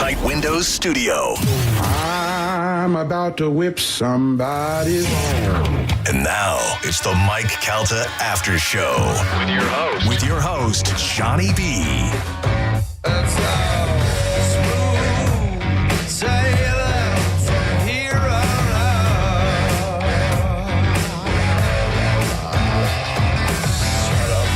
Night Windows Studio. I'm about to whip somebody's. And now it's the Mike Calta Aftershow with your host Johnny B. That's how smooth sailing from here on out. Shut up.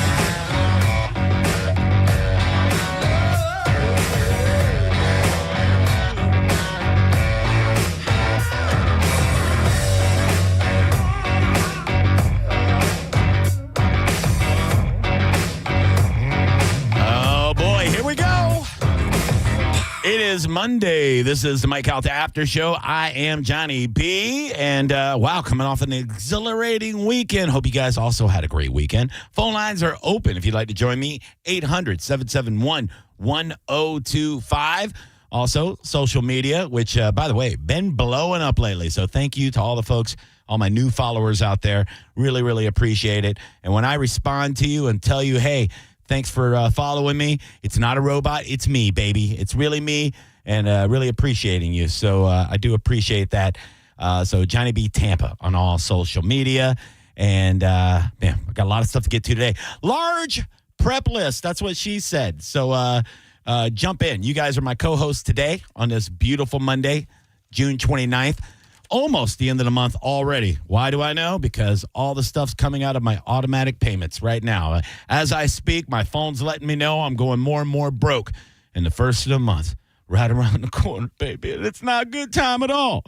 Oh boy, here we go. It is Monday. This is the Mike Calta After Show. I am Johnny B. And wow, coming off an exhilarating weekend. Hope you guys also had a great weekend. Phone lines are open if you'd like to join me. 800-771-1025. Also, social media, which, by the way, been blowing up lately. So thank you to all the folks, all my new followers out there. Really, really appreciate it. And when I respond to you and tell you, hey, thanks for following me. It's not a robot. It's me, baby. It's really me, and really appreciating you. So I do appreciate that. So Johnny B. Tampa on all social media. And, man, I got a lot of stuff to get to today. Large prep list. That's what she said. So jump in. You guys are my co-hosts today on this beautiful Monday, June 29th. Almost the end of the month already. Why do I know? Because all the stuff's coming out of my automatic payments right now. As I speak, my phone's letting me know I'm going more and more broke. And the first of the month, right around the corner, baby. And it's not a good time at all.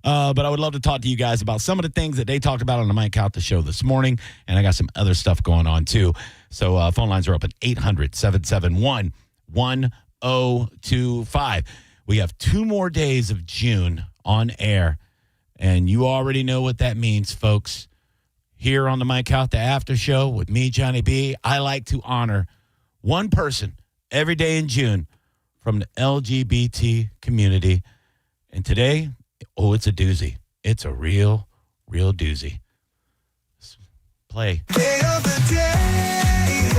But I would love to talk to you guys about some of the things that they talked about on the Mike Calta Show this morning. And I got some other stuff going on, too. So phone lines are open, 800-771-1025. We have 2 more days of June on air. And you already know what that means, folks. Here on the Mike Calta After Show with me, Johnny B., I like to honor one person every day in June from the LGBT community. And today, oh, it's a doozy. It's a real doozy. Let's play. Day of the day,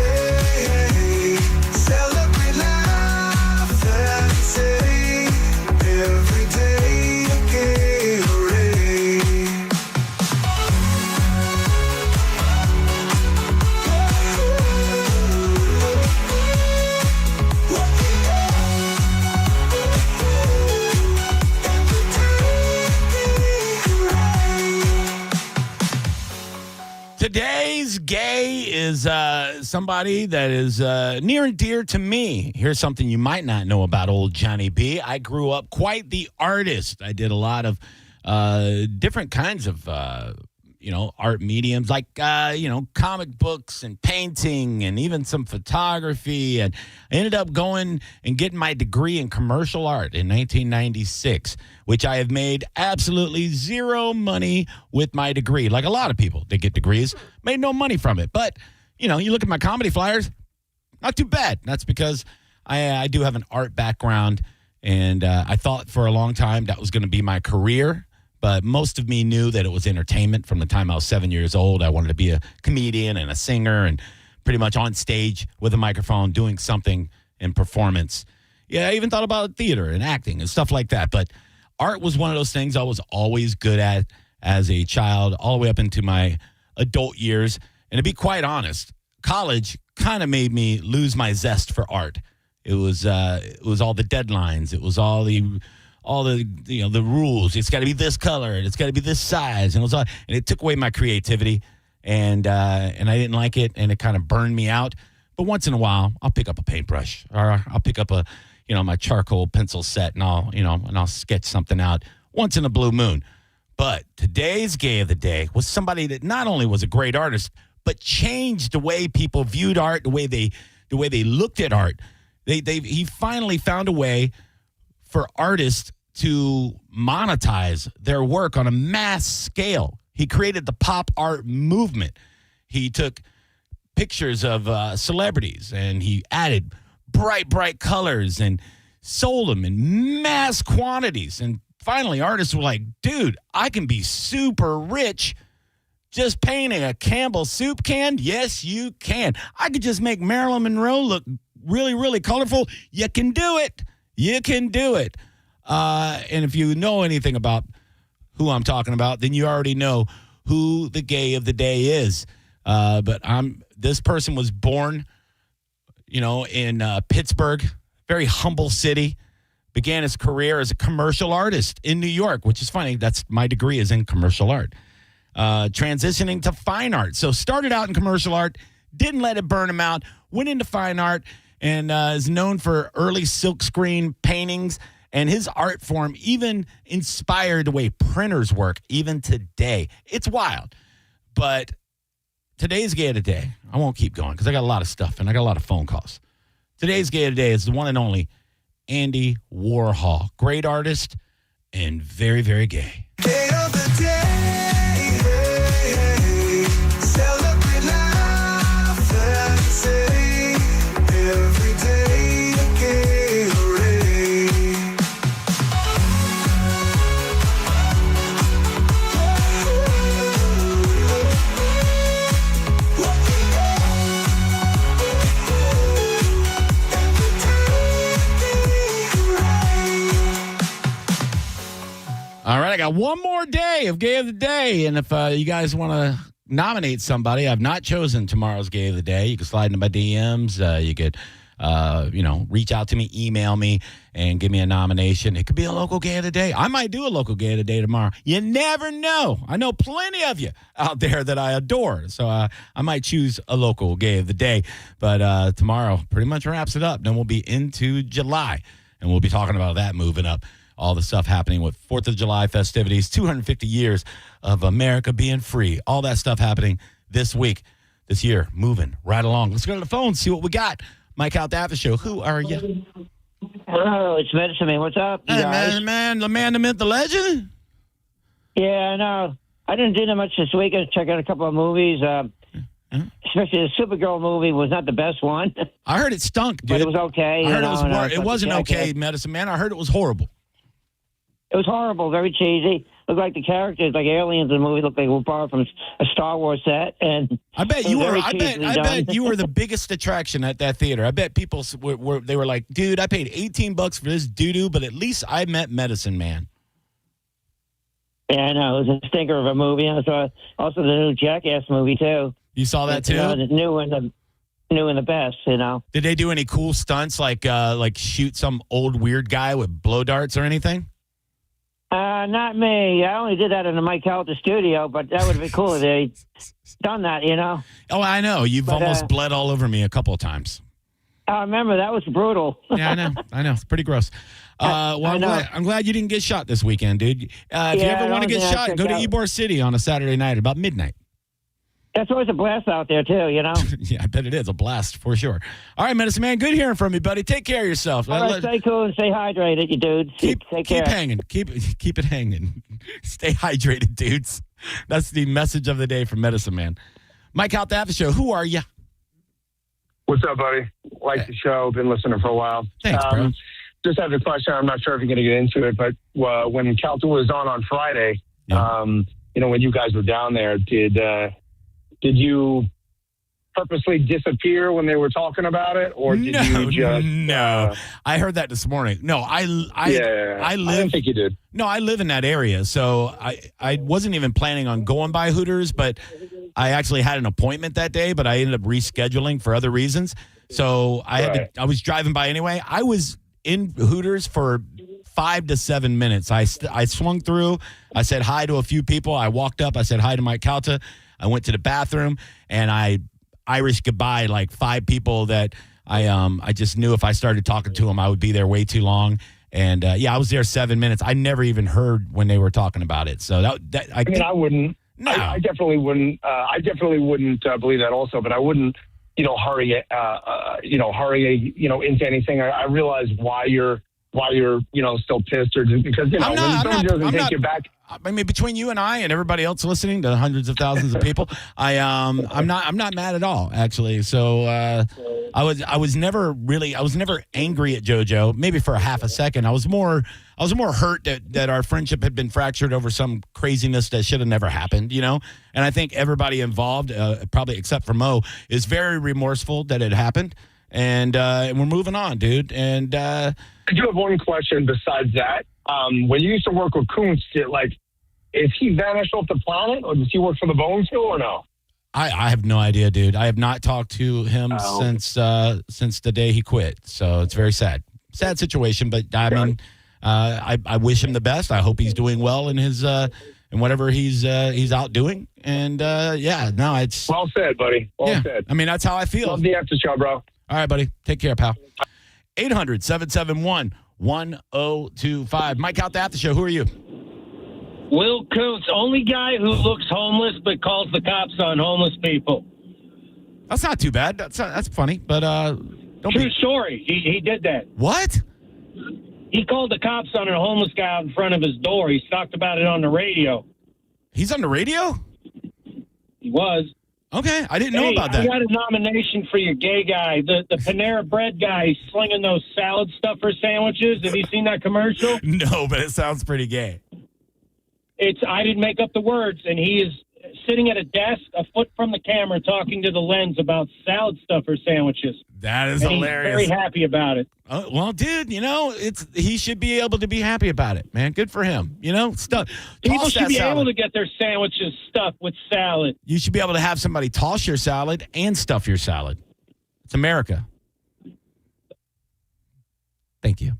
celebrate life and say every day again. Today's gay is somebody that is near and dear to me. Here's something you might not know about old Johnny B. I grew up quite the artist. I did a lot of different kinds of, art mediums like, comic books and painting and even some photography. And I ended up going and getting my degree in commercial art in 1996, which I have made absolutely zero money with my degree. Like a lot of people that get degrees, made no money from it. But, you look at my comedy flyers, not too bad. That's because I do have an art background, and I thought for a long time that was going to be my career. But most of me knew that it was entertainment from the time I was 7 years old. I wanted to be a comedian and a singer and pretty much on stage with a microphone doing something in performance. Yeah, I even thought about theater and acting and stuff like that. But art was one of those things I was always good at as a child, all the way up into my adult years. And to be quite honest, college kind of made me lose my zest for art. It was all the deadlines. It was all the rules. It's got to be this color and it's got to be this size, and it took away my creativity, and I didn't like it, and it kind of burned me out. But once in a while, I'll pick up a paintbrush, or I'll pick up my charcoal pencil set, and I'll sketch something out once in a blue moon. But today's gay of the day was somebody that not only was a great artist, but changed the way people viewed art, the way they looked at art. He finally found a way for artists to monetize their work on a mass scale. He created the pop art movement. He took pictures of celebrities and he added bright colors and sold them in mass quantities. And finally, artists were like, dude, I can be super rich just painting a Campbell soup can. Yes, you can. I could just make Marilyn Monroe look really, really colorful. You can do it. You can do it. And if you know anything about who I'm talking about, then you already know who the gay of the day is. But this person was born, in Pittsburgh, very humble city. Began his career as a commercial artist in New York, which is funny. That's my degree is in commercial art. Transitioning to fine art. So started out in commercial art, didn't let it burn him out, went into fine art, and is known for early silkscreen paintings. And his art form even inspired the way printers work, even today. It's wild. But today's gay of the day. I won't keep going because I got a lot of stuff and I got a lot of phone calls. Today's gay of the day is the one and only Andy Warhol. Great artist and very, very gay. Day of the day, celebrate life and say every day again, hooray. All right, I got one more day of Gay of the Day. And if you guys want to nominate somebody, I've not chosen tomorrow's Gay of the Day. You can slide into my DMs. You could, reach out to me, email me, and give me a nomination. It could be a local Gay of the Day. I might do a local Gay of the Day tomorrow. You never know. I know plenty of you out there that I adore. So I might choose a local Gay of the Day. But tomorrow pretty much wraps it up. Then we'll be into July, and we'll be talking about that moving up. All the stuff happening with 4th of July festivities, 250 years of America being free. All that stuff happening this week, this year, moving right along. Let's go to the phone, see what we got. Mike Calta Aftershow. Who are you? Hello, it's Medicine Man. What's up, you Hey, guys? man, the man, the myth, the legend. Yeah, I know. I didn't do that much this week. I checked out a couple of movies. Especially the Supergirl movie was not the best one, I heard it stunk, dude. but it was okay. I heard you know, it wasn't okay, Medicine Man. I heard it was horrible. It was horrible, very cheesy. Looked like the characters, like aliens in the movie, looked like they were borrowed from a Star Wars set. And I bet it you was were. very I cheesily done. bet you were the biggest attraction at that theater. I bet people were like, dude, I paid $18 for this doo-doo, but at least I met Medicine Man. Yeah, I know. It was a stinker of a movie. And I saw also the new Jackass movie, too. You saw that too? The new and the best, you know. Did they do any cool stunts like shoot some old weird guy with blow darts or anything? Not me. I only did that in the Mike Calta studio, but that would have been cool if they done that, you know. Oh, I know. You've But, almost bled all over me a couple of times. I remember that was brutal. Yeah, I know. It's pretty gross. Well, I know. I'm glad you didn't get shot this weekend, dude. If you Yeah, ever the want to only get thing I shot, checked go to out- Ybor City on a Saturday night about midnight. That's always a blast out there, too, you know. Yeah, I bet it is a blast for sure. All right, Medicine Man, good hearing from you, buddy. Take care of yourself. All right, stay cool and stay hydrated, you dudes. Keep Take care. hanging. Keep it hanging. Stay hydrated, dudes. That's the message of the day from Medicine Man. Mike Calta Aftershow. Who are you? What's up, buddy? Like the show. Been listening for a while. Thanks, bro. Just have a question. I'm not sure if you're going to get into it, but when Calta was on Friday, Yeah. when you guys were down there, did you purposely disappear when they were talking about it, or did you just? No. I heard that this morning. No, I I live. didn't think you did. No, I live in that area, so I wasn't even planning on going by Hooters, but I actually had an appointment that day, but I ended up rescheduling for other reasons. So I was driving by anyway. I was in Hooters for 5 to 7 minutes. I swung through. I said hi to a few people. I walked up. I said hi to Mike Calta. I went to the bathroom, and I Irish goodbye like 5 people that I just knew if I started talking to them, I would be there way too long. And I was there 7 minutes. I never even heard when they were talking about it. So I wouldn't. No. I definitely wouldn't. I definitely wouldn't believe that also. But I wouldn't, hurry into anything. I realize why you're still pissed, or just because when someone doesn't take you back. I mean, between you and I and everybody else listening, the hundreds of thousands of people, I'm not mad at all, actually. So I was never angry at JoJo. Maybe for a half a second, I was more hurt that our friendship had been fractured over some craziness that should have never happened, And I think everybody involved, probably except for Mo, is very remorseful that it happened. and we're moving on, dude. And I do have one question besides that. When you used to work with Kuntz, is he vanished off the planet, or does he work for the Bone still, or no? I have no idea, dude. I have not talked to him since the day he quit. So it's very sad situation. But I mean, I wish him the best. I hope he's doing well in his in whatever he's out doing. And it's well said, buddy. Well said. I mean, that's how I feel. Love the after show, bro. All right, buddy. Take care, pal. 800-771-1025. Mike Calta After Show. Who are you? Will Kuntz, only guy who looks homeless but calls the cops on homeless people. That's not too bad. That's funny, but True story. He did that. What? He called the cops on a homeless guy out in front of his door. He's talked about it on the radio. He's on the radio? He was. Okay, I didn't know about that. I got a nomination for your gay guy, the Panera Bread guy slinging those salad stuffer sandwiches. Have you seen that commercial? No, but it sounds pretty gay. I didn't make up the words, and he is sitting at a desk a foot from the camera talking to the lens about salad stuffer sandwiches. That is and hilarious. He's very happy about it. Well, dude, he should be able to be happy about it, man. Good for him. People should be able to get their sandwiches stuffed with salad. You should be able to have somebody toss your salad and stuff your salad. It's America. Thank you.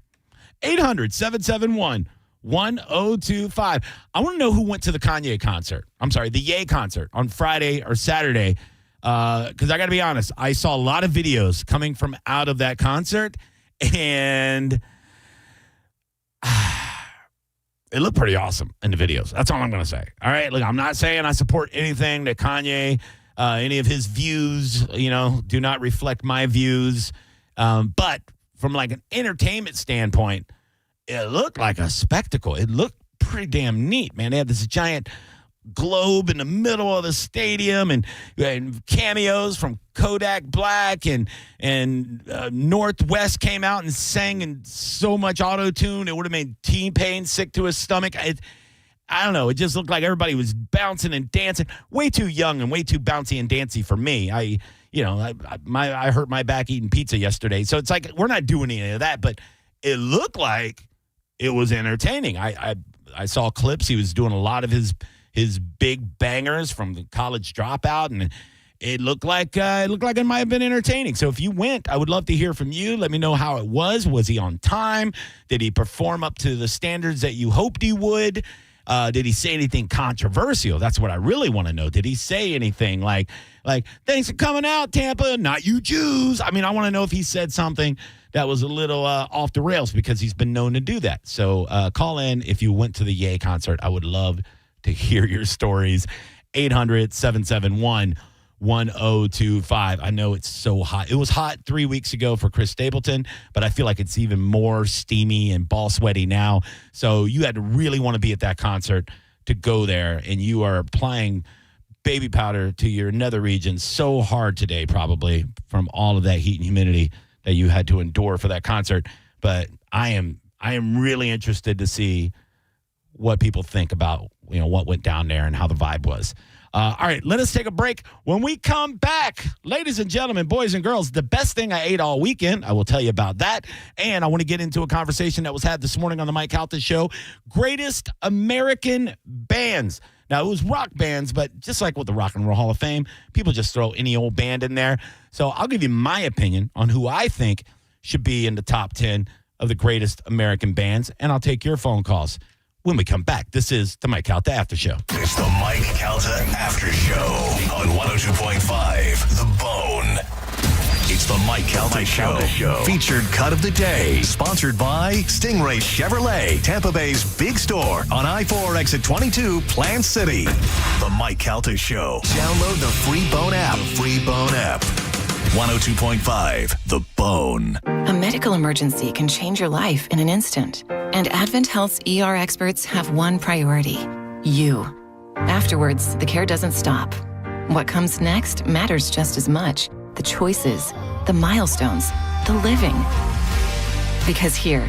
800-771-1025. I want to know who went to the Kanye concert. I'm sorry, the Ye concert on Friday or Saturday. Because I got to be honest, I saw a lot of videos coming from out of that concert, and it looked pretty awesome in the videos. That's all I'm going to say. All right, look, I'm not saying I support anything that Kanye, any of his views, do not reflect my views. But from like an entertainment standpoint, it looked like a spectacle. It looked pretty damn neat, man. They had this giant globe in the middle of the stadium and cameos from Kodak Black and Northwest came out and sang in so much auto-tune it would have made T-Pain sick to his stomach. I don't know. It just looked like everybody was bouncing and dancing. Way too young and way too bouncy and dancy for me. I hurt my back eating pizza yesterday, so it's like we're not doing any of that. But it looked like it was entertaining. I saw clips. He was doing a lot of his big bangers from the College Dropout, and it looked like it might have been entertaining. So if you went, I would love to hear from you. Let me know how it was. Was he on time? Did he perform up to the standards that you hoped he would? Did he say anything controversial? That's what I really want to know. Did he say anything like thanks for coming out, Tampa, not you Jews? I mean, I want to know if he said something that was a little off the rails, because he's been known to do that. So call in if you went to the Ye concert. I would love to hear your stories. 800-771-1025. I know it's so hot. It was hot 3 weeks ago for Chris Stapleton, but I feel like it's even more steamy and ball sweaty now. So you had to really want to be at that concert to go there, and you are applying baby powder to your nether region so hard today, probably from all of that heat and humidity that you had to endure for that concert. But I am really interested to see what people think about what went down there and how the vibe was. All right, let us take a break. When we come back, ladies and gentlemen, boys and girls, the best thing I ate all weekend, I will tell you about that. And I want to get into a conversation that was had this morning on the Mike Calta Show. Greatest American bands. Now, it was rock bands, but just like with the Rock and Roll Hall of Fame, people just throw any old band in there. So I'll give you my opinion on who I think should be in the top 10 of the greatest American bands, and I'll take your phone calls when we come back. This is the Mike Calta After Show. It's the Mike Calta After Show on 102.5 The Bone. It's the Mike Calta Show. Featured cut of the day. Sponsored by Stingray Chevrolet, Tampa Bay's big store on I-4 exit 22, Plant City. The Mike Calta Show. Download the free Bone app. 102.5 The Bone. A medical emergency can change your life in an instant. And Advent Health's ER experts have one priority: you. Afterwards, the care doesn't stop. What comes next matters just as much. The choices, the milestones, the living. Because here,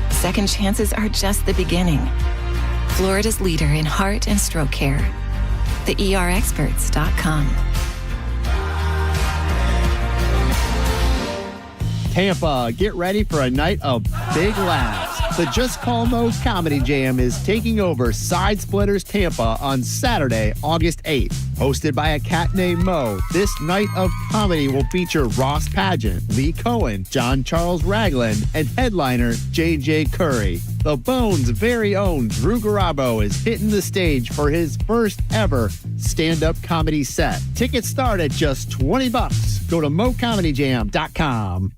second chances are just the beginning. Florida's leader in heart and stroke care. TheERexperts.com. Tampa, get ready for a night of big laughs. The Just Call Mo Comedy Jam is taking over Side Splitters Tampa on Saturday, August 8th. Hosted by a cat named Mo, this night of comedy will feature Ross Pageant, Lee Cohen, John Charles Ragland, and headliner J.J. Curry. The Bone's very own Drew Garabo is hitting the stage for his first ever stand-up comedy set. Tickets start at just $20. Go to mocomedyjam.com.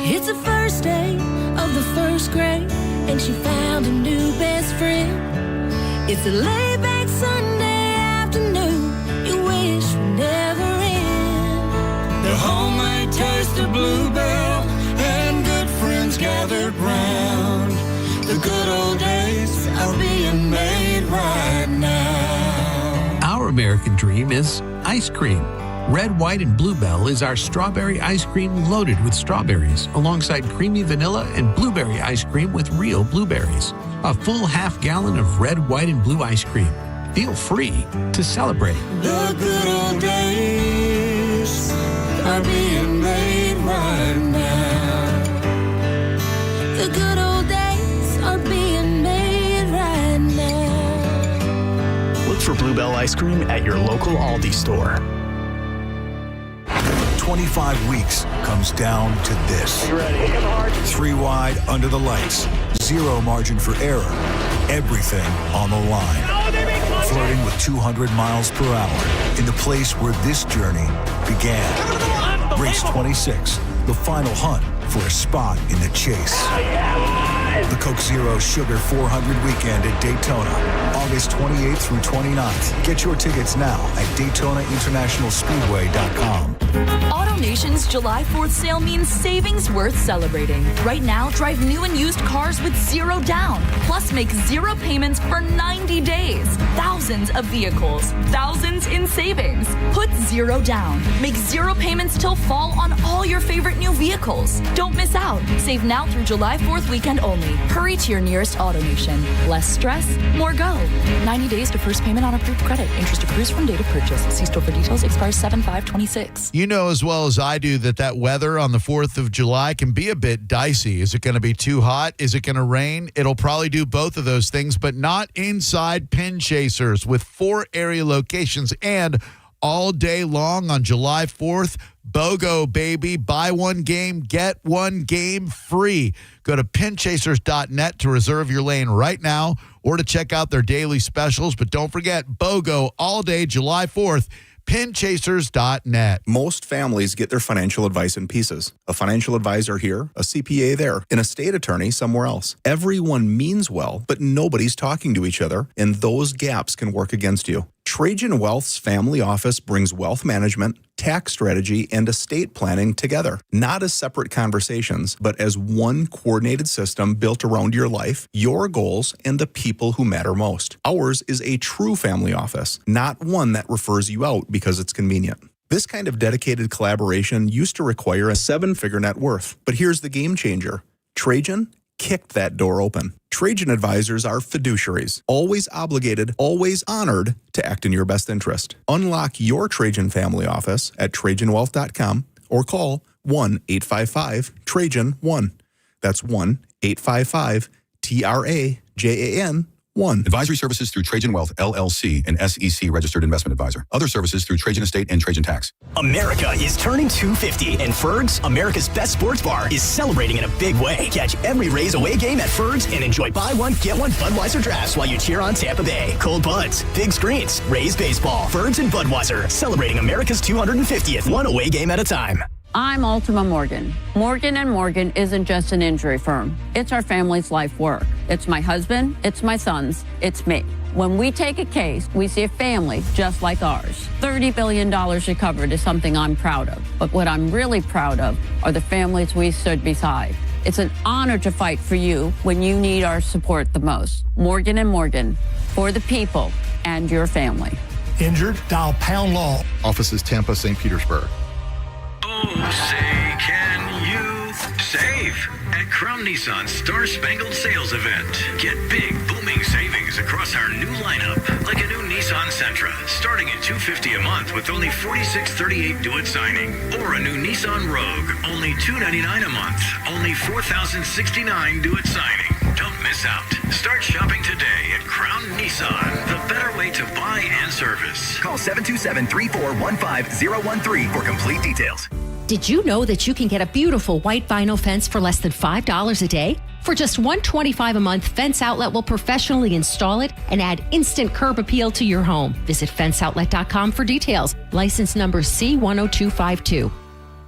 It's the first day of the first grade, and she found a new best friend. It's a laid-back Sunday afternoon you wish would never end. The homemade taste of Bluebell and good friends gathered round. The good old days are being made right now. Our American dream is ice cream. Red, White, and Bluebell is our strawberry ice cream loaded with strawberries, alongside creamy vanilla and blueberry ice cream with real blueberries. A full half-gallon of red, white, and blue ice cream. Feel free to celebrate. The good old days are being made right now. The good old days are being made right now. Look for Bluebell ice cream at your local Aldi store. 25 weeks comes down to this. You ready? 3 wide under the lights. Zero margin for error. Everything on the line. Flirting with 200 miles per hour in the place where this journey began. Race 26, the final hunt for a spot in the chase. The Coke Zero Sugar 400 weekend at Daytona, August 28th through 29th. Get your tickets now at DaytonaInternationalSpeedway.com. AutoNation's July 4th sale means savings worth celebrating. Right now, drive new and used cars with zero down. Plus, make zero payments for 90 days. Thousands of vehicles. Thousands in savings. Put zero down. Make zero payments till fall on all your favorite new vehicles. Don't miss out. Save now through July 4th weekend only. Hurry to your nearest AutoNation. Less stress, more go. 90 days to first payment on approved credit. Interest accrues from date of purchase. See store for details. Expires 7/5/26. You know as well as I do that weather on the 4th of July can be a bit dicey. Is it going to be too hot? Is it going to rain? It'll probably do both of those things, but not inside Pin Chasers with 4 area locations and all day long on July 4th. BOGO, baby. Buy one game, get one game free. Go to pinchasers.net to reserve your lane right now or to check out their daily specials. But don't forget, BOGO all day July 4th. pinchasers.net. Most families get their financial advice in pieces. A financial advisor here, a CPA there, an estate attorney somewhere else. Everyone means well, but nobody's talking to each other, and those gaps can work against you. Trajan Wealth's family office brings wealth management, tax strategy, and estate planning together. Not as separate conversations, but as one coordinated system built around your life, your goals, and the people who matter most. Ours is a true family office, not one that refers you out because it's convenient. This kind of dedicated collaboration used to require a 7-figure net worth. But here's the game changer. Trajan kicked that door open. Trajan advisors are fiduciaries, always obligated, always honored to act in your best interest. Unlock your Trajan family office at TrajanWealth.com or call 1-855-TRAJAN-1. That's 1-855-TRAJAN-1. Advisory services through Trajan Wealth, LLC, an SEC registered investment advisor. Other services through Trajan Estate and Trajan Tax. America is turning 250, and Ferg's, America's best sports bar, is celebrating in a big way. Catch every Rays away game at Ferg's and enjoy buy one, get one Budweiser drafts while you cheer on Tampa Bay. Cold buds, big screens, Rays baseball, Ferg's and Budweiser, celebrating America's 250th, one away game at a time. I'm Ultima Morgan. Morgan & Morgan isn't just an injury firm. It's our family's life work. It's my husband, it's my sons, it's me. When we take a case, we see a family just like ours. $30 billion recovered is something I'm proud of. But what I'm really proud of are the families we stood beside. It's an honor to fight for you when you need our support the most. Morgan & Morgan, for the people and your family. Injured? Dial Pound Law. Offices Tampa, St. Petersburg. Oh, say, can you save? at Crown Nissan's Star Spangled Sales Event. Get big, booming savings across our new lineup, like a new Nissan Sentra, starting at $250 a month with only $46.38 due at signing. Or a new Nissan Rogue, only $299 a month, only $4,069 due at signing. Don't miss out. Start shopping today at Crown Nissan, the better way to buy and service. Call 727-3415013 for complete details. Did you know that you can get a beautiful white vinyl fence for less than $5 a day? For just $125 a month, Fence Outlet will professionally install it and add instant curb appeal to your home. Visit fenceoutlet.com for details. License number C10252.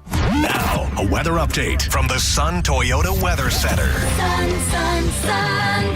Now, a weather update from the Sun Toyota Weather Center.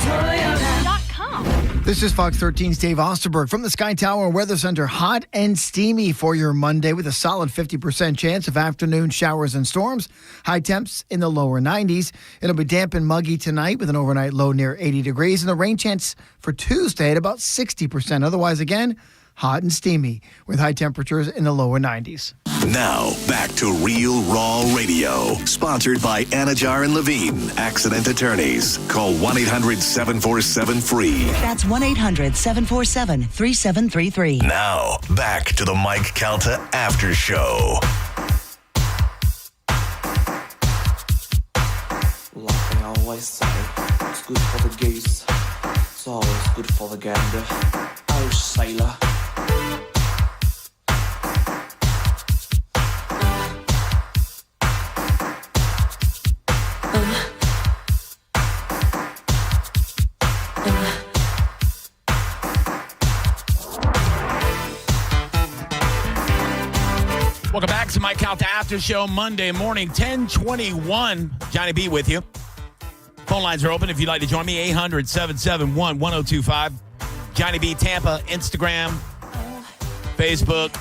Toyota.com. This is Fox 13's Dave Osterberg from the Sky Tower Weather Center. Hot and steamy for your Monday with a solid 50% chance of afternoon showers and storms. High temps in the lower 90s. It'll be damp and muggy tonight with an overnight low near 80 degrees. And the rain chance for Tuesday at about 60%. Otherwise, again, hot and steamy with high temperatures in the lower 90s. Now, back to Real Raw Radio. Sponsored by Anajar and Levine, accident attorneys. Call 1-800-747-FREE. That's 1-800-747-3733. Now, back to the Mike Calta After Show. Like I always say, it's good for the geese. It's always good for the gander. Irish sailor. Welcome back to my Calta After Show Monday morning, 10:21. Johnny B with you. Phone lines are open if you'd like to join me, 800-771-1025. Johnny B Tampa, Instagram, Facebook,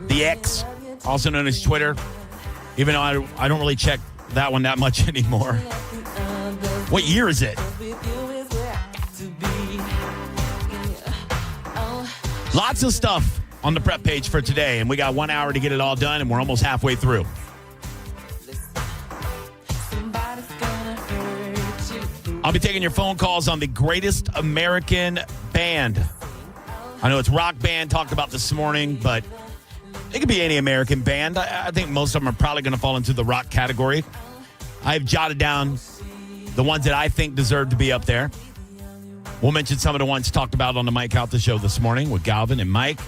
the X, also known as Twitter, even though I don't really check that one that much anymore. What year is it? Lots of stuff on the prep page for today, and we got 1 hour to get it all done, and we're almost halfway through. I'll be taking your phone calls on the greatest American band. I know it's rock band talked about this morning, but it could be any American band. I think most of them are probably going to fall into the rock category. I've jotted down the ones that I think deserve to be up there. We'll mention some of the ones talked about on the Mike Calta Show this morning with Galvin and Mike,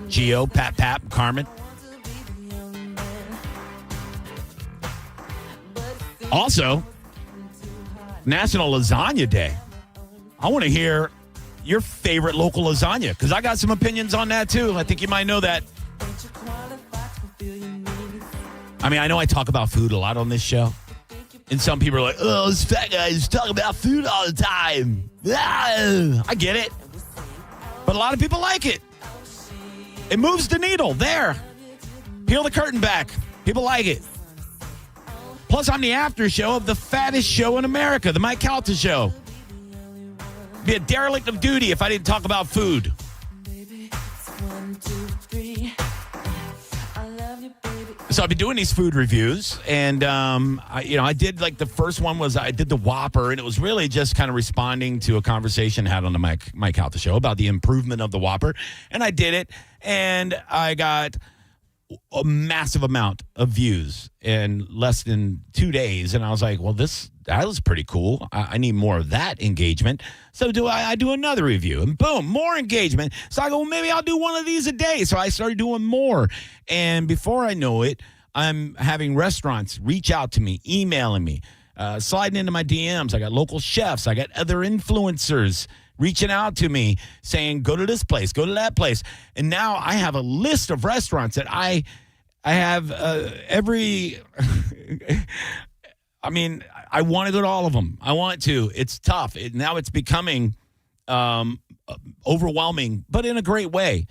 Gio, Pat, Carmen. Also, National Lasagna Day. I want to hear your favorite local lasagna because I got some opinions on that too. I think you might know that. I mean, I know I talk about food a lot on this show. And some people are like, oh, this fat guy's talking about food all the time. I get it. But a lot of people like it. It moves the needle. There. Peel the curtain back. People like it. Plus, I'm the after show of the fattest show in America, the Mike Calta Show. Be a derelict of duty if I didn't talk about food. So I've been doing these food reviews, and I did like the first one was I did the Whopper, and it was really just kind of responding to a conversation I had on the Mike Calta Show about the improvement of the Whopper, and I did it, and I got a massive amount of views in less than 2 days, and I was like, well, that was pretty cool. I need more of that engagement. So I do another review, and boom, more engagement. So I go, well, maybe I'll do one of these a day. So I started doing more, and before I know it, I'm having restaurants reach out to me, emailing me, sliding into my DMs. I got local chefs. I got other influencers reaching out to me saying, go to this place, go to that place. And now I have a list of restaurants that I have every... I mean, I want to go to all of them. I want to. It's tough. Now it's becoming overwhelming, but in a great way.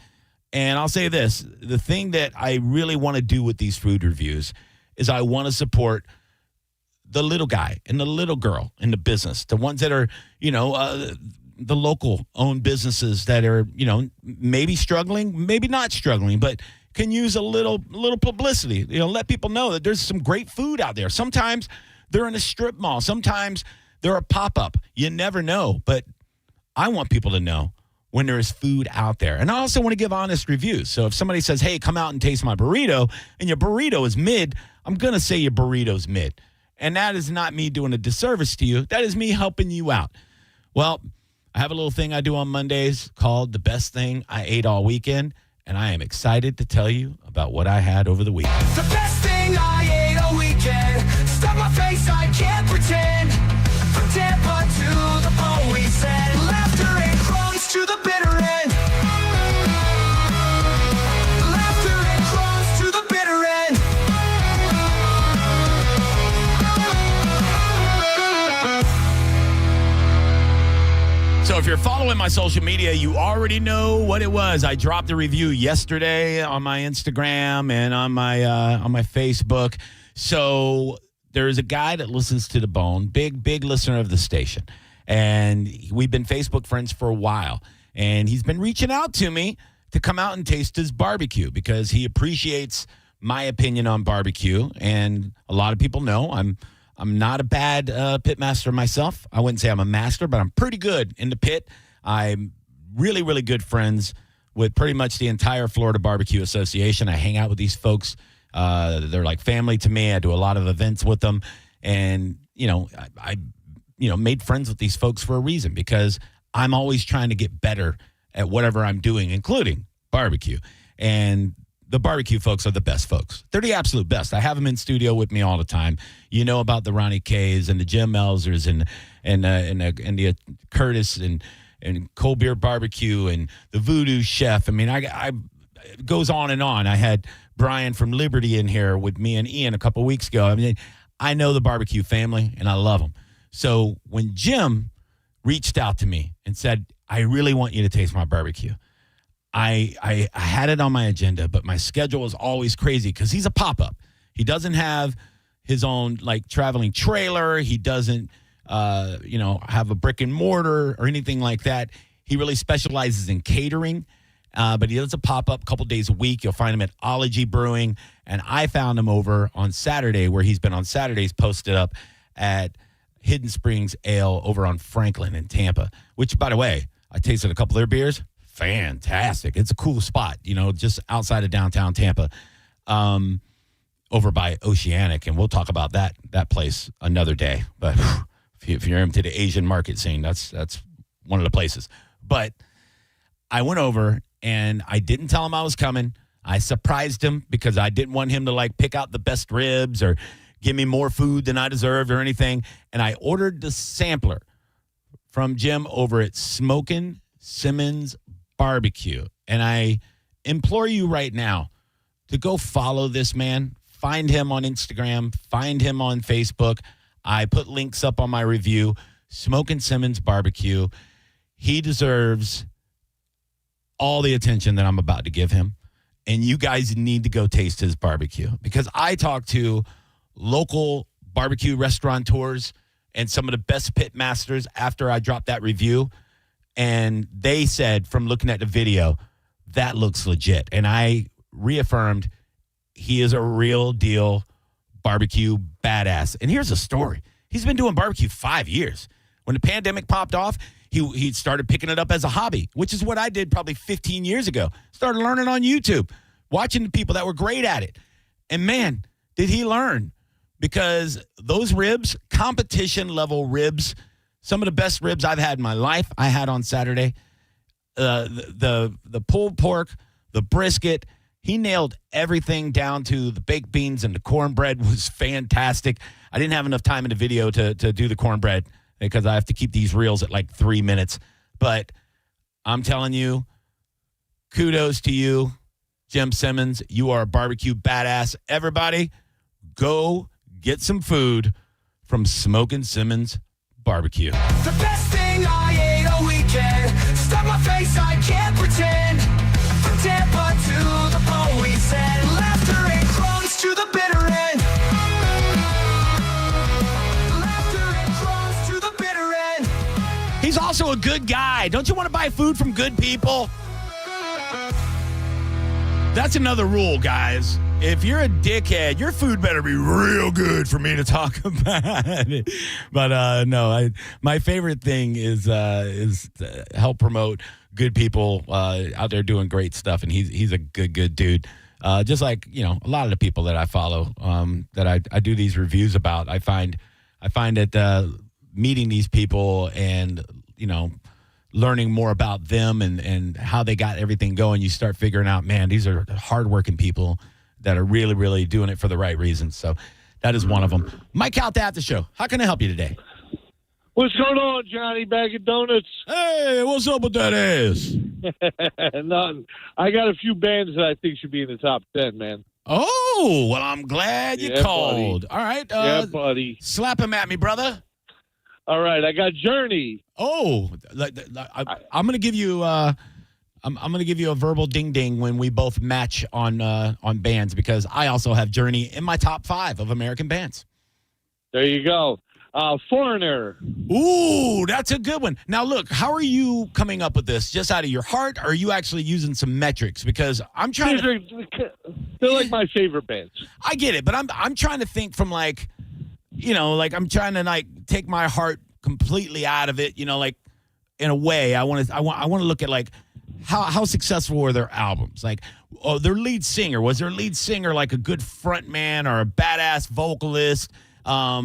And I'll say this. The thing that I really want to do with these food reviews is I want to support the little guy and the little girl in the business, the ones that are, the local owned businesses that are, maybe struggling, maybe not struggling, but can use a little publicity. Let people know that there's some great food out there. Sometimes they're in a strip mall. Sometimes they're a pop-up. You never know. But I want people to know when there is food out there. And I also want to give honest reviews. So if somebody says, hey, come out and taste my burrito, and your burrito is mid, I'm going to say your burrito's mid. And that is not me doing a disservice to you. That is me helping you out. Well, I have a little thing I do on Mondays called The Best Thing I Ate All Weekend, and I am excited to tell you about what I had over the weekend. The best thing I ate all weekend. Stuck my face, I can't pretend. From Tampa to the bone, we said laughter and crumbs to the bitter end. Laughter and crumbs to the bitter end. So if you're following my social media, you already know what it was. I dropped a review yesterday on my Instagram and on my Facebook. So there's a guy that listens to The Bone, big listener of the station. And we've been Facebook friends for a while. And he's been reaching out to me to come out and taste his barbecue because he appreciates my opinion on barbecue. And a lot of people know I'm not a bad pit master myself. I wouldn't say I'm a master, but I'm pretty good in the pit. I'm really, really good friends with pretty much the entire Florida Barbecue Association. I hang out with these folks. They're like family to me. I do a lot of events with them. And, I made friends with these folks for a reason because I'm always trying to get better at whatever I'm doing, including barbecue. And the barbecue folks are the best folks. They're the absolute best. I have them in studio with me all the time. You know about the Ronnie K's and the Jim Melzers and the Curtis and Cold Beer Barbecue and the Voodoo Chef. I mean, I it goes on and on. I had Brian from Liberty in here with me and Ian a couple weeks ago. I mean, I know the barbecue family and I love them. So when Jim reached out to me and said, I really want you to taste my barbecue, I had it on my agenda, but my schedule is always crazy because he's a pop-up. He doesn't have his own traveling trailer. He doesn't, have a brick and mortar or anything like that. He really specializes in catering, but he does a pop-up a couple days a week. You'll find him at Ology Brewing, and I found him over on Saturday where he's been on Saturdays posted up at Hidden Springs Ale over on Franklin in Tampa, which, by the way, I tasted a couple of their beers. Fantastic. It's a cool spot, just outside of downtown Tampa, over by Oceanic. And we'll talk about that place another day. But if you're into the Asian market scene, that's one of the places. But I went over and I didn't tell him I was coming. I surprised him because I didn't want him to pick out the best ribs or give me more food than I deserved or anything. And I ordered the sampler from Jim over at Smokin' Simmons Barbecue. And I implore you right now to go follow this man. Find him on Instagram. Find him on Facebook. I put links up on my review. Smokin' Simmons Barbecue. He deserves all the attention that I'm about to give him. And you guys need to go taste his barbecue because I talked to local barbecue restaurateurs and some of the best pit masters after I dropped that review. And they said, from looking at the video, that looks legit. And I reaffirmed he is a real deal barbecue badass. And here's a story. He's been doing barbecue 5 years. When the pandemic popped off, he started picking it up as a hobby, which is what I did probably 15 years ago. Started learning on YouTube, watching the people that were great at it. And man, did he learn. Because those ribs, competition level ribs, some of the best ribs I've had in my life, I had on Saturday. The pulled pork, the brisket, he nailed everything down to the baked beans, and the cornbread was fantastic. I didn't have enough time in the video to do the cornbread because I have to keep these reels at 3 minutes. But I'm telling you, kudos to you, Jim Simmons. You are a barbecue badass. Everybody, go get some food from Smokin' Simmons Barbecue. The best thing I ate all weekend. Stuck my face, I can't pretend. From Tampa to the bone, we said laughter and crumbs to the bitter end. Laughter and crumbs to the bitter end. He's also a good guy. Don't you want to buy food from good people? That's another rule, guys. If you're a dickhead, your food better be real good for me to talk about it. But no, my favorite thing is to help promote good people out there doing great stuff, and he's a good dude. Just like a lot of the people that I follow, that I do these reviews about. I find that meeting these people and learning more about them and how they got everything going, you start figuring out, man, these are hardworking people that are really, really doing it for the right reasons. So that is one of them. Mike Calta Aftershow. How can I help you today? What's going on, Johnny? Bag of donuts. Hey, what's up with that ass? Nothing. I got a few bands that I think should be in the top 10, man. Oh, well, I'm glad you called. Buddy. All right. Yeah, buddy. Slap him at me, brother. All right, I got Journey. Oh, I'm going to give you I'm going to give you a verbal ding ding when we both match on bands, because I also have Journey in my top 5 of American bands. There you go. Foreigner. Ooh, that's a good one. Now, look, how are you coming up with this? Just out of your heart, or are you actually using some metrics? Because I'm trying They're like my favorite bands. I get it, but I'm trying to think from I'm trying to take my heart completely out of it. Like in a way, I want to look at how successful were their albums? Their lead singer, was their lead singer like a good front man or a badass vocalist? How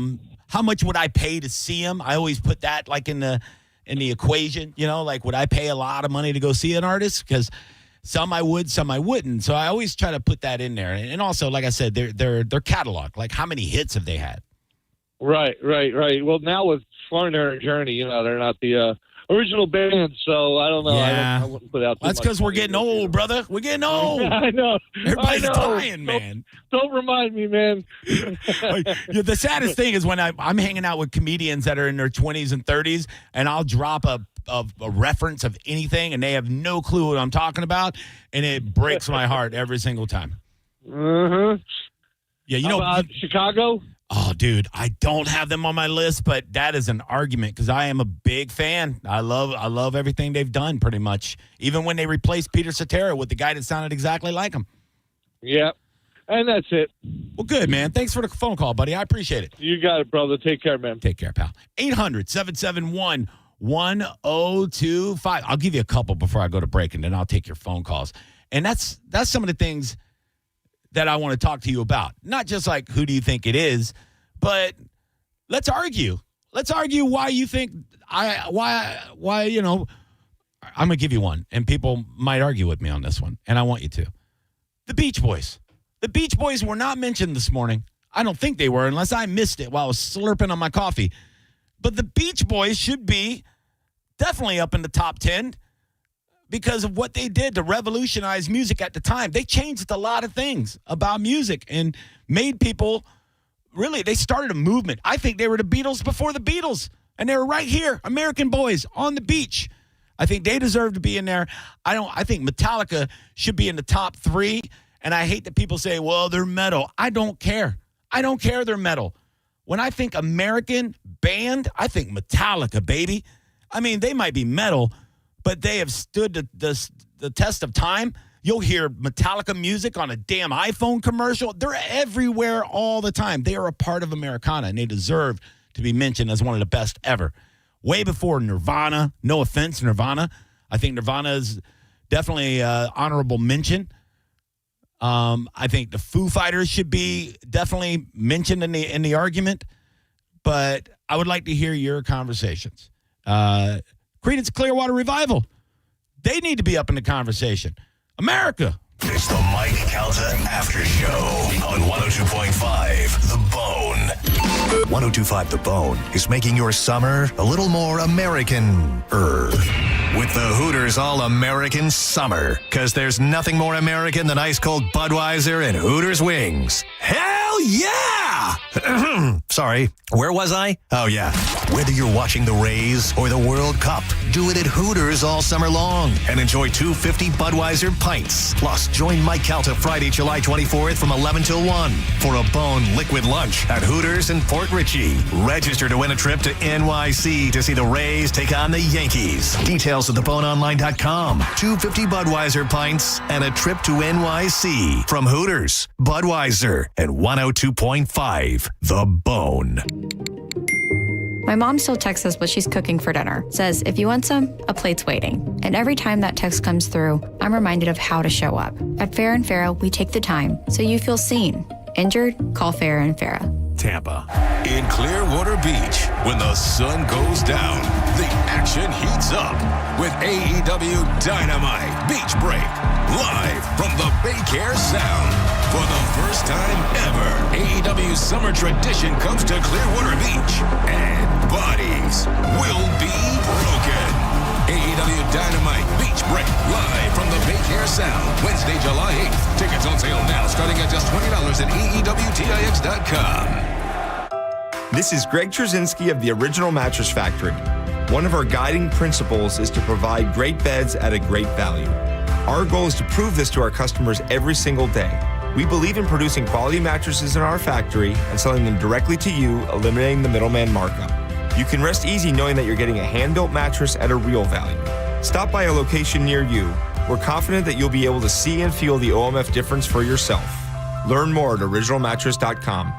much would I pay to see him? I always put that in the equation, would I pay a lot of money to go see an artist? Because some I would, some I wouldn't. So I always try to put that in there. And also, like I said, their catalog, how many hits have they had? Right. Well, now with Foreigner and Journey, they're not the original band, so I don't know. Yeah. I wouldn't put out too That's much because we're money. getting old, brother. We're getting old. I know. Everybody's dying, man. Don't remind me, man. The saddest thing is when I'm hanging out with comedians that are in their 20s and 30s, and I'll drop a reference of anything, and they have no clue what I'm talking about, and it breaks my heart every single time. Uh-huh. Yeah, How about Chicago? Oh, dude, I don't have them on my list, but that is an argument because I am a big fan. I love everything they've done, pretty much. Even when they replaced Peter Cetera with the guy that sounded exactly like him. Yeah, and that's it. Well, good, man. Thanks for the phone call, buddy. I appreciate it. You got it, brother. Take care, man. Take care, pal. 800-771-1025. I'll give you a couple before I go to break, and then I'll take your phone calls. And that's some of the things that I want to talk to you about. Not just who do you think it is, but let's argue. Let's argue why you think I'm going to give you one, and people might argue with me on this one, and I want you to. The Beach Boys. The Beach Boys were not mentioned this morning. I don't think they were, unless I missed it while I was slurping on my coffee. But the Beach Boys should be definitely up in the top 10 because of what they did to revolutionize music at the time. They changed a lot of things about music and made people, really, they started a movement. I think they were the Beatles before the Beatles, and they were right here, American boys on the beach. I think they deserve to be in there. I think Metallica should be in the top 3, and I hate that people say, well, they're metal. I don't care. I don't care they're metal. When I think American band, I think Metallica, baby. I mean, they might be metal, but they have stood the test of time. You'll hear Metallica music on a damn iPhone commercial. They're everywhere all the time. They are a part of Americana, and they deserve to be mentioned as one of the best ever. Way before Nirvana. No offense, Nirvana. I think Nirvana is definitely an honorable mention. I think the Foo Fighters should be definitely mentioned in the argument, but I would like to hear your conversations. Creedence Clearwater Revival. They need to be up in the conversation. America. It's the Mike Calta After Show on 102.5 The Bone. 102.5 The Bone is making your summer a little more American-er. With the Hooters All-American Summer. Because there's nothing more American than ice-cold Budweiser and Hooters wings. Hell yeah! Sorry, where was I? Oh, yeah. Whether you're watching the Rays or the World Cup, do it at Hooters all summer long and enjoy 250 Budweiser pints. Plus, join Mike Calta Friday, July 24th from 11 till 1 for a Bone liquid lunch at Hooters in Port Richey. Register to win a trip to NYC to see the Rays take on the Yankees. Details at theboneonline.com. 250 Budweiser pints and a trip to NYC from Hooters, Budweiser, and 102.5 The Bone. My mom still texts us what she's cooking for dinner. Says, if you want some, a plate's waiting. And every time that text comes through, I'm reminded of how to show up. At Farrah and Farrah, we take the time so you feel seen. Injured? Call Farrah and Farrah. Tampa. In Clearwater Beach, when the sun goes down, the action heats up with AEW Dynamite Beach Break, live from the Baycare Sound. For the first time ever, AEW's summer tradition comes to Clearwater Beach, and bodies will be broken. AEW Dynamite Beach Break, live from the Baycare Sound, Wednesday, July 8th. Tickets on sale now, starting at just $20 at AEWTIX.com. This is Greg Trzynski of the Original Mattress Factory. One of our guiding principles is to provide great beds at a great value. Our goal is to prove this to our customers every single day. We believe in producing quality mattresses in our factory and selling them directly to you, eliminating the middleman markup. You can rest easy knowing that you're getting a hand-built mattress at a real value. Stop by a location near you. We're confident that you'll be able to see and feel the OMF difference for yourself. Learn more at originalmattress.com.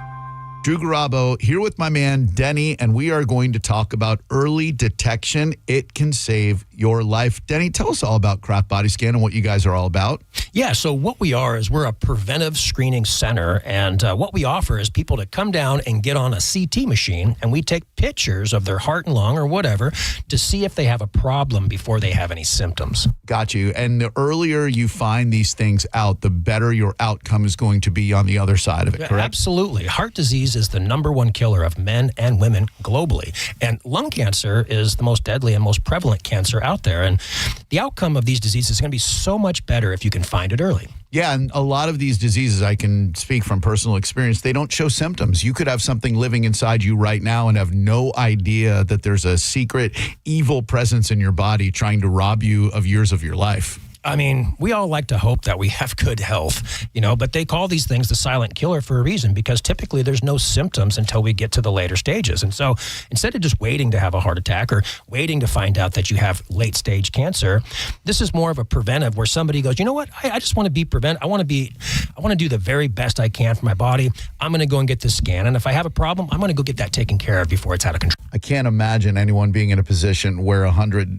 Drew Garabo here with my man Denny, and we are going to talk about early detection. It can save your life. Denny, tell us all about Craft Body Scan and what you guys are all about. Yeah, so what we are is we're a preventive screening center, and what we offer is people to come down and get on a CT machine, and we take pictures of their heart and lung or whatever to see if they have a problem before they have any symptoms. Got you. And the earlier you find these things out, the better your outcome is going to be on the other side of it, correct? Absolutely. Heart disease is the #1 killer of men and women globally. And lung cancer is the most deadly and most prevalent cancer out there. And the outcome of these diseases is going to be so much better if you can find it early. Yeah, and a lot of these diseases, I can speak from personal experience, they don't show symptoms. You could have something living inside you right now and have no idea that there's a secret evil presence in your body trying to rob you of years of your life. I mean, we all like to hope that we have good health, but they call these things the silent killer for a reason, because typically there's no symptoms until we get to the later stages. And so instead of just waiting to have a heart attack or waiting to find out that you have late stage cancer, this is more of a preventive where somebody goes, you know what, I just want to be I want to do the very best I can for my body. I'm going to go and get this scan. And if I have a problem, I'm going to go get that taken care of before it's out of control. I can't imagine anyone being in a position where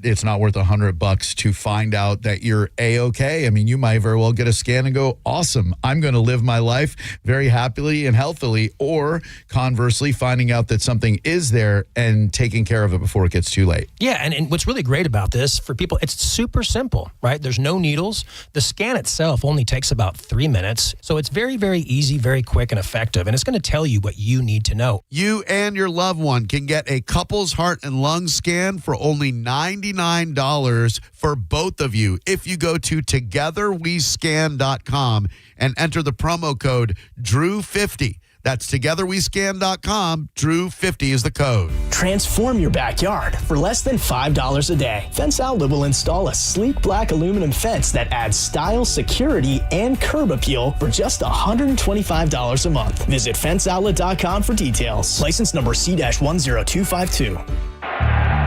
it's not worth $100 to find out that you're A-okay. I mean, you might very well get a scan and go, awesome, I'm going to live my life very happily and healthily, or conversely, finding out that something is there and taking care of it before it gets too late. Yeah, and what's really great about this for people, it's super simple, right? There's no needles. The scan itself only takes about 3 minutes. So it's very, very easy, very quick and effective, and it's going to tell you what you need to know. You and your loved one can get a couple's heart and lung scan for only $99 for both of you if you go to togetherwescan.com and enter the promo code DREW50. That's togetherwescan.com. Drew50 is the code. Transform your backyard for less than $5 a day. Fence Outlet will install a sleek black aluminum fence that adds style, security, and curb appeal for just $125 a month. Visit fenceoutlet.com for details. License number C-10252.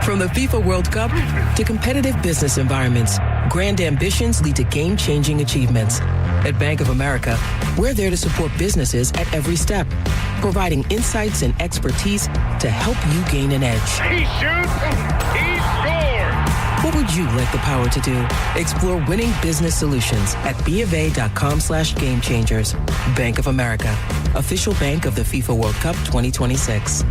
From the FIFA World Cup to competitive business environments, grand ambitions lead to game-changing achievements. At Bank of America, we're there to support businesses at every step, providing insights and expertise to help you gain an edge. He shoots, he scores! What would you like the power to do? Explore winning business solutions at BofA.com/gamechangers. Bank of America, official bank of the FIFA World Cup 2026.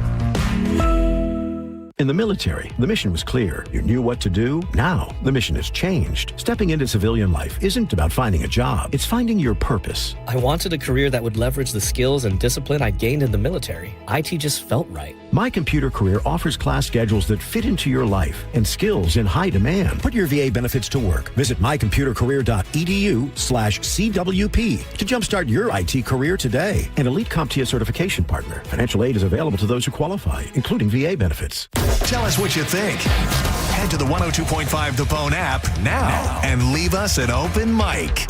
In the military, the mission was clear. You knew what to do. Now, the mission has changed. Stepping into civilian life isn't about finding a job. It's finding your purpose. I wanted a career that would leverage the skills and discipline I gained in the military. IT just felt right. My Computer Career offers class schedules that fit into your life and skills in high demand. Put your VA benefits to work. Visit mycomputercareer.edu/CWP to jumpstart your IT career today. An elite CompTIA certification partner. Financial aid is available to those who qualify, including VA benefits. Tell us what you think. Head to the 102.5 The Bone app now and leave us an open mic.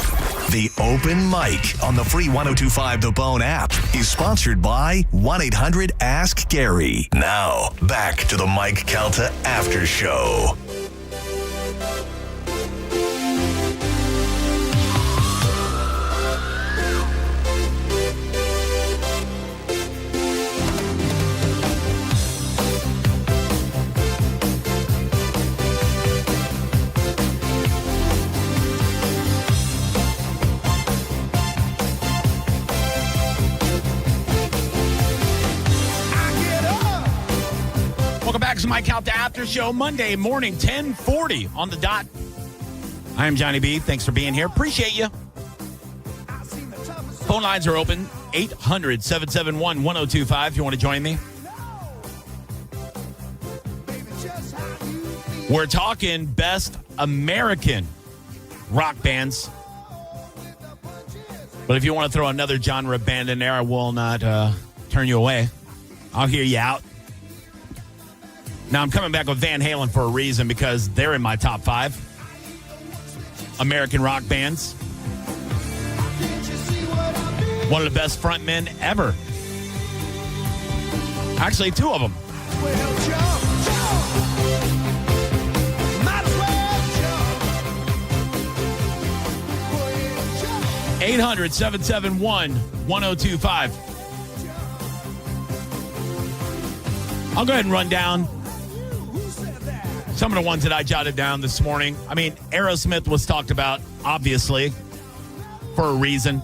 The Open Mic on the free 102.5 The Bone app is sponsored by 1-800-ASK-GARY. Now, back to the Mike Calta After Show. Welcome back to my Calta After Show, Monday morning, 10:40 on the dot. I am Johnny B. Thanks for being here. Appreciate you. Phone lines are open, 800-771-1025 if you want to join me. We're talking best American rock bands. But if you want to throw another genre band in there, I will not turn you away. I'll hear you out. Now, I'm coming back with Van Halen for a reason, because they're in my top 5 American rock bands. One of the best frontmen ever. Actually, 2 of them. 800-771-1025. I'll go ahead and run down some of the ones that I jotted down this morning. I mean, Aerosmith was talked about, obviously, for a reason.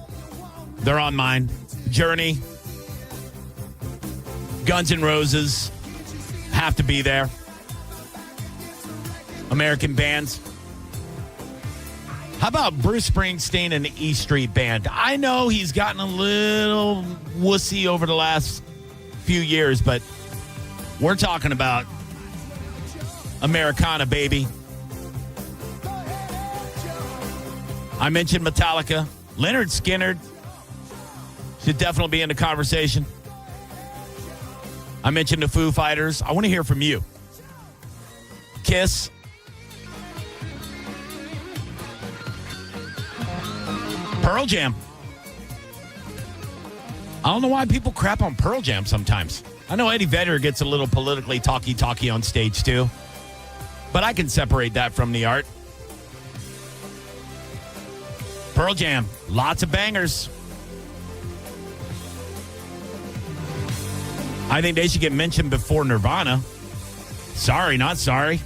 They're on mine. Journey, Guns N' Roses have to be there. American bands. How about Bruce Springsteen and the E Street Band? I know he's gotten a little wussy over the last few years, but we're talking about Americana, baby. I mentioned Metallica. Leonard Skinner should definitely be in the conversation. I mentioned the Foo Fighters. I want to hear from you. Kiss. Pearl Jam. I don't know why people crap on Pearl Jam sometimes. I know Eddie Vedder gets a little politically talky on stage too, but I can separate that from the art. Pearl Jam, lots of bangers. I think they should get mentioned before Nirvana. Sorry, not sorry.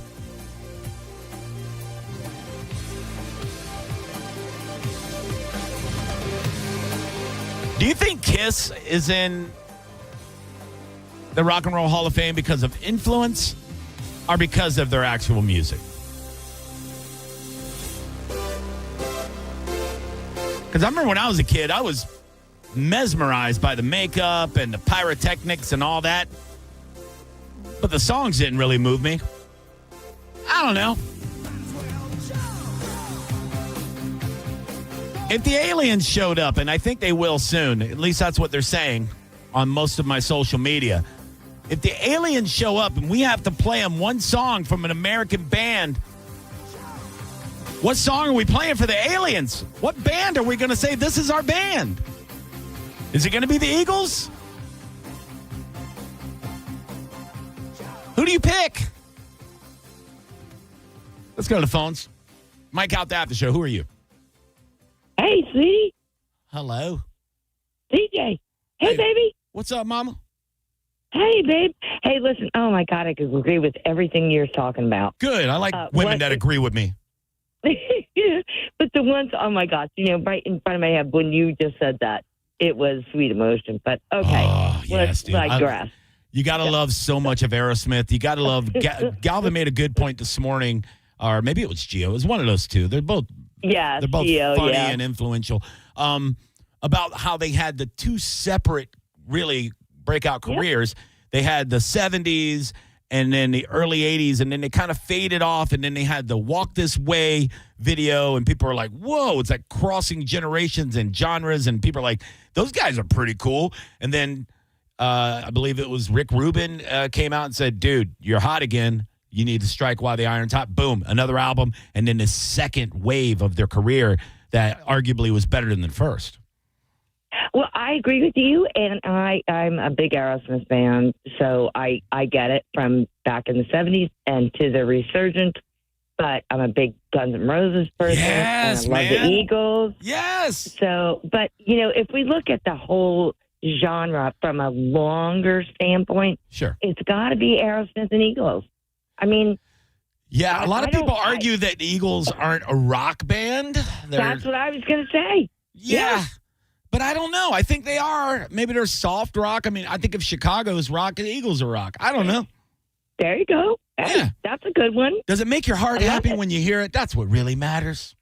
Do you think Kiss is in the Rock and Roll Hall of Fame because of influence or because of their actual music? Because I remember when I was a kid, I was mesmerized by the makeup and the pyrotechnics and all that. But the songs didn't really move me. I don't know. If the aliens showed up, and I think they will soon, at least that's what they're saying on most of my social media. If the aliens show up and we have to play them one song from an American band, what song are we playing for the aliens? What band are we going to say this is our band? Is it going to be the Eagles? Who do you pick? Let's go to the phones. Mike Calta After Show. Who are you? Hey, sweetie. Hello. DJ. Hey, baby. What's up, mama? Hey, babe. Hey, listen. Oh, my God. I could agree with everything you're talking about. Good. I like women that agree with me. But the ones, oh, my gosh, right in front of my head when you just said that, it was Sweet Emotion. But, okay. Oh, yes, dude. I digress. You got to love so much of Aerosmith. You got to love Galvin made a good point this morning, or maybe it was Gio. It was one of those two. They're both Gio, funny and influential. About how they had the two separate, really breakout careers. Yep. They had the 70s and then the early 80s, and then they kind of faded off, and then they had the Walk This Way video, and people are like, whoa, it's like crossing generations and genres, and people are like, those guys are pretty cool. And then I believe it was Rick Rubin came out and said, dude, you're hot again. You need to strike while the iron's hot. Boom, another album. And then the second wave of their career that arguably was better than the first. Well, I agree with you, and I'm a big Aerosmith fan, so I get it from back in the 70s and to the resurgence, but I'm a big Guns N' Roses person, Yes, and I love the Eagles. Yes! So, but, if we look at the whole genre from a longer standpoint, sure, it's got to be Aerosmith and Eagles. I mean... Yeah, a lot of people argue that the Eagles aren't a rock band. That's what I was going to say. Yeah. But I don't know. I think they are. Maybe they're soft rock. I mean, I think if Chicago's rock, the Eagles are rock. I don't know. There you go. Hey, that's a good one. Does it make your heart happy when you hear it? That's what really matters.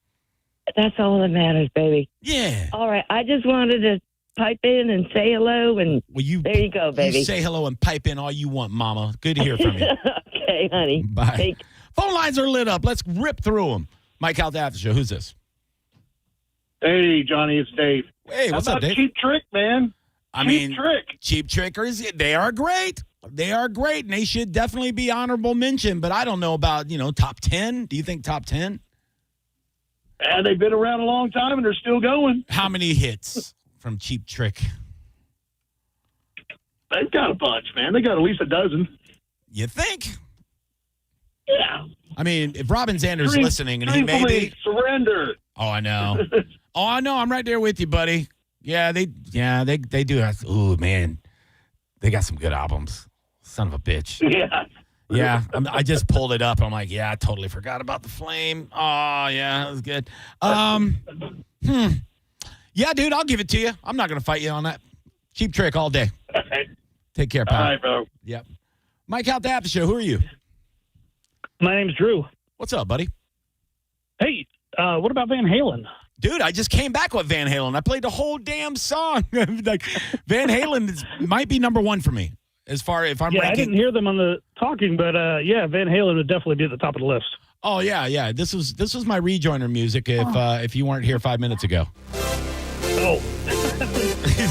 That's all that matters, baby. Yeah. All right. I just wanted to pipe in and say hello, and there you go, baby. You say hello and pipe in all you want, Mama. Good to hear from you. Okay, honey. Bye. Phone lines are lit up. Let's rip through them. Mike Calta Aftershow. Who's this? Hey, Johnny, it's Dave. Hey, what's How up, about Dave? Cheap Trick, man? Cheap Trickers, they are great. They are great, and they should definitely be honorable mention, but I don't know about, top 10. Do you think top 10? And they've been around a long time, and they're still going. How many hits from Cheap Trick? They've got a bunch, man. They got at least a dozen. You think? Yeah. I mean, if Robin Zander's listening, and he may be... Surrender. Oh, I know. I'm right there with you, buddy. Yeah, they do. Oh, man. They got some good albums. Son of a bitch. Yeah. Yeah, I just pulled it up. I'm like, yeah, I totally forgot about The Flame. Oh, yeah, that was good. Yeah, dude, I'll give it to you. I'm not going to fight you on that. Cheap Trick all day. Take care, pal. All right, bro. Yep. Mike Calta Aftershow, who are you? My name's Drew. What's up, buddy? Hey, what about Van Halen? Dude, I just came back with Van Halen. I played the whole damn song. Like, Van Halen might be number one for me as far if I'm ranking. I didn't hear them on the talking, but Van Halen would definitely be at the top of the list. Oh yeah. This was my rejoiner music. If you weren't here 5 minutes ago. Oh,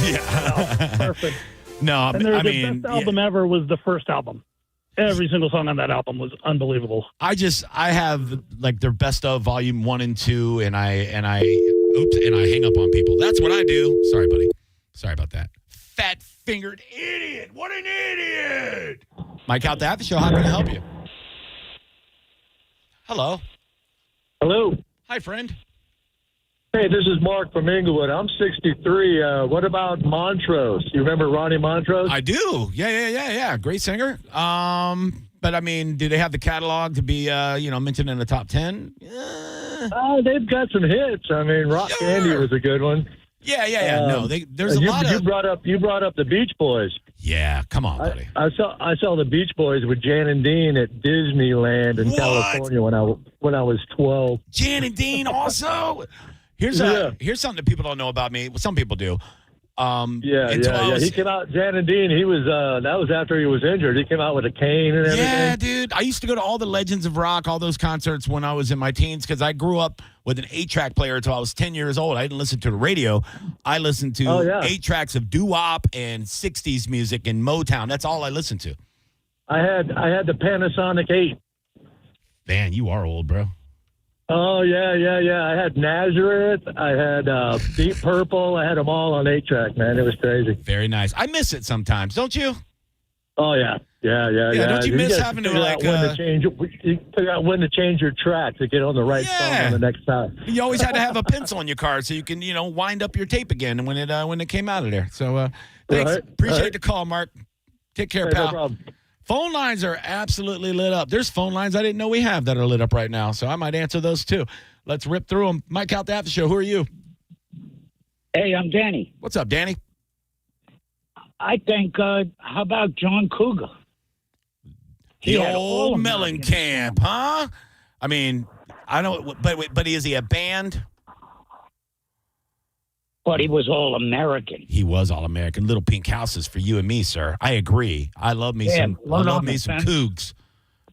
yeah, perfect. No, and their best album ever was the first album. Every single song on that album was unbelievable. I have like their best of volume 1 and 2, and I hang up on people. That's what I do. Sorry, buddy. Sorry about that. Fat fingered idiot. What an idiot. Mike Calta Aftershow. How can I help you? Hello. Hello. Hi, friend. Hey, this is Mark from Inglewood. I'm 63. What about Montrose? You remember Ronnie Montrose? I do. Yeah. Great singer. But I mean, do they have the catalog to be, mentioned in the top 10? They've got some hits. I mean, Rock Candy was a good one. Yeah. No, there's a lot of. You brought up the Beach Boys. Yeah, come on, buddy. I saw the Beach Boys with Jan and Dean at Disneyland in California when I was 12. Jan and Dean also. Here's something that people don't know about me. Well, some people do. Yeah. He came out, Jan and Dean. He was that was after he was injured. He came out with a cane and everything. Yeah, dude. I used to go to all the Legends of Rock, all those concerts when I was in my teens because I grew up with an 8-track player until I was 10 years old. I didn't listen to the radio. I listened to 8 tracks of doo-wop and 60s music and Motown. That's all I listened to. I had the Panasonic 8. Man, you are old, bro. Oh, yeah. I had Nazareth. I had Deep Purple. I had them all on 8-track, man. It was crazy. Very nice. I miss it sometimes, don't you? Oh, yeah. Don't you miss having to, you figure out when to change your track to get on the right song on the next time. You always had to have a pencil in your car so you can, wind up your tape again when it came out of there. So, thanks. Right. Appreciate the call, Mark. Take care, pal. No problem. Phone lines are absolutely lit up. There's phone lines I didn't know we have that are lit up right now, so I might answer those too. Let's rip through them. Mike Calta Aftershow, who are you? Hey, I'm Danny. What's up, Danny? I think, how about John Cougar? The old Mellencamp, huh? I mean, I don't, but is he a band? But he was all-American. He was all-American. Little Pink Houses for you and me, sir. I agree. I love me some Cougs.